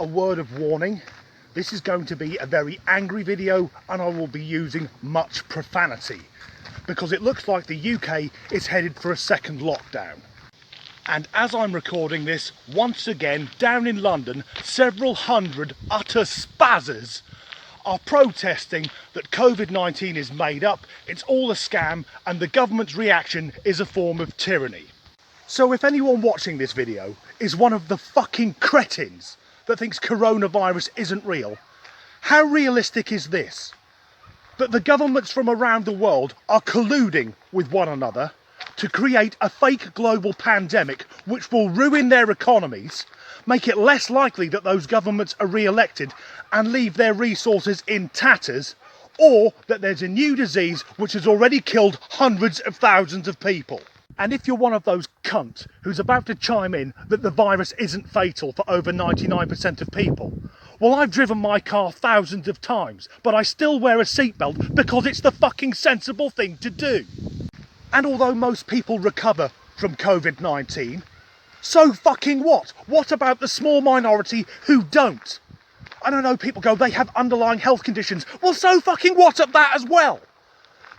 A word of warning, this is going to be a very angry video and I will be using much profanity because it looks like the UK is headed for a second lockdown. And as I'm recording this, once again down in London, several hundred utter spazzers are protesting that Covid-19 is made up, it's all a scam, and the government's reaction is a form of tyranny. So if anyone watching this video is one of the fucking cretins that thinks coronavirus isn't real, how realistic is this? That the governments from around the world are colluding with one another to create a fake global pandemic which will ruin their economies, make it less likely that those governments are re-elected and leave their resources in tatters, or that there's a new disease which has already killed hundreds of thousands of people. And if you're one of those cunts who's about to chime in that the virus isn't fatal for over 99% of people, well, I've driven my car thousands of times, but I still wear a seatbelt because it's the fucking sensible thing to do. And although most people recover from Covid-19, so fucking what? What about the small minority who don't? I don't know, people go, they have underlying health conditions. Well, so fucking what at that as well?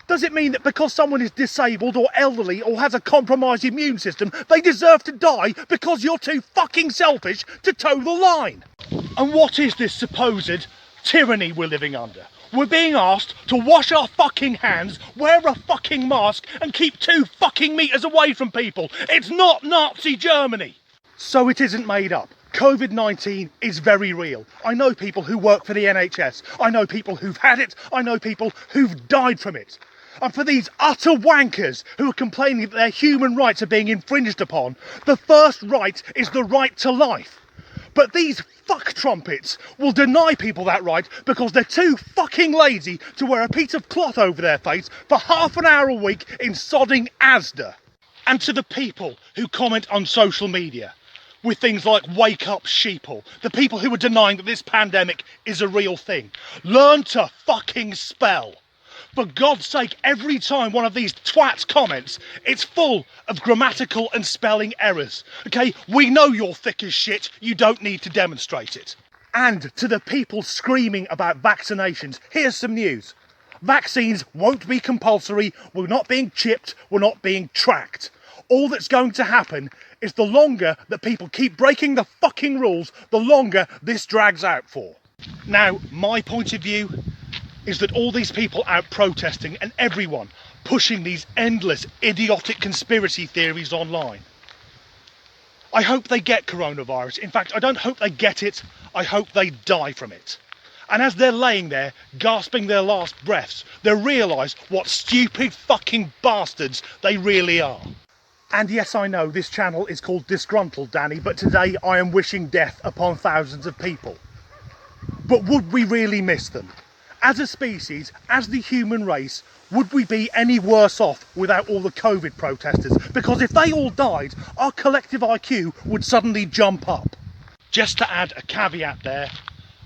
Does it mean that because someone is disabled or elderly or has a compromised immune system, they deserve to die because you're too fucking selfish to toe the line? And what is this supposed tyranny we're living under? We're being asked to wash our fucking hands, wear a fucking mask and keep 2 fucking meters away from people. It's not Nazi Germany. So it isn't made up. Covid-19 is very real. I know people who work for the NHS. I know people who've had it. I know people who've died from it. And for these utter wankers who are complaining that their human rights are being infringed upon, the first right is the right to life. But these fuck trumpets will deny people that right because they're too fucking lazy to wear a piece of cloth over their face for half an hour a week in sodding Asda. And to the people who comment on social media with things like wake up sheeple, the people who are denying that this pandemic is a real thing, learn to fucking spell. For God's sake, every time one of these twats comments, it's full of grammatical and spelling errors. Okay, we know you're thick as shit, you don't need to demonstrate it. And to the people screaming about vaccinations, here's some news. Vaccines won't be compulsory, we're not being chipped, we're not being tracked. All that's going to happen is the longer that people keep breaking the fucking rules, the longer this drags out for. Now, my point of view is that all these people out protesting and everyone pushing these endless idiotic conspiracy theories online, I hope they get coronavirus. In fact, I don't hope they get it, I hope they die from it. And as they're laying there, gasping their last breaths, they'll realise what stupid fucking bastards they really are. And yes, I know this channel is called Disgruntled, Danny, but today I am wishing death upon thousands of people. But would we really miss them? As a species, as the human race, would we be any worse off without all the Covid protesters? Because if they all died, our collective IQ would suddenly jump up. Just to add a caveat there,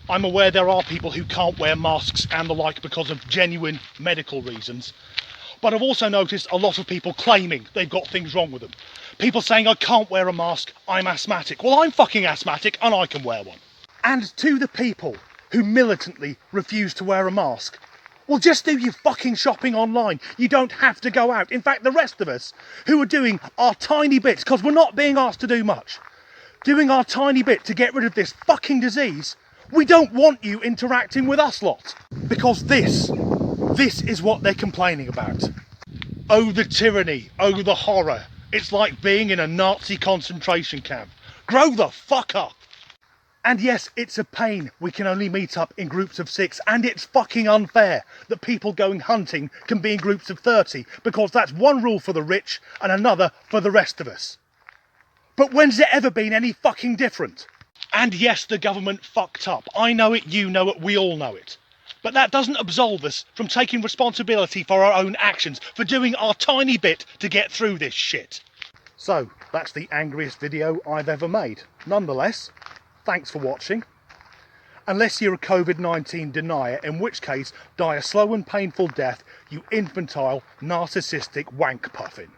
I'm aware there are people who can't wear masks and the like because of genuine medical reasons. But I've also noticed a lot of people claiming they've got things wrong with them. People saying, I can't wear a mask, I'm asthmatic. Well, I'm fucking asthmatic and I can wear one. And to the people who militantly refuse to wear a mask, well, just do your fucking shopping online. You don't have to go out. In fact, the rest of us who are doing our tiny bits, because we're not being asked to do much, doing our tiny bit to get rid of this fucking disease, we don't want you interacting with us lot. Because this is what they're complaining about. Oh, the tyranny. Oh, the horror. It's like being in a Nazi concentration camp. Grow the fuck up. And yes, it's a pain we can only meet up in groups of 6, and it's fucking unfair that people going hunting can be in groups of 30, because that's one rule for the rich and another for the rest of us. But when's it ever been any fucking different? And yes, the government fucked up. I know it, you know it, we all know it. But that doesn't absolve us from taking responsibility for our own actions, for doing our tiny bit to get through this shit. So, that's the angriest video I've ever made. Nonetheless, thanks for watching. Unless you're a Covid-19 denier, in which case, die a slow and painful death, you infantile, narcissistic wank puffin.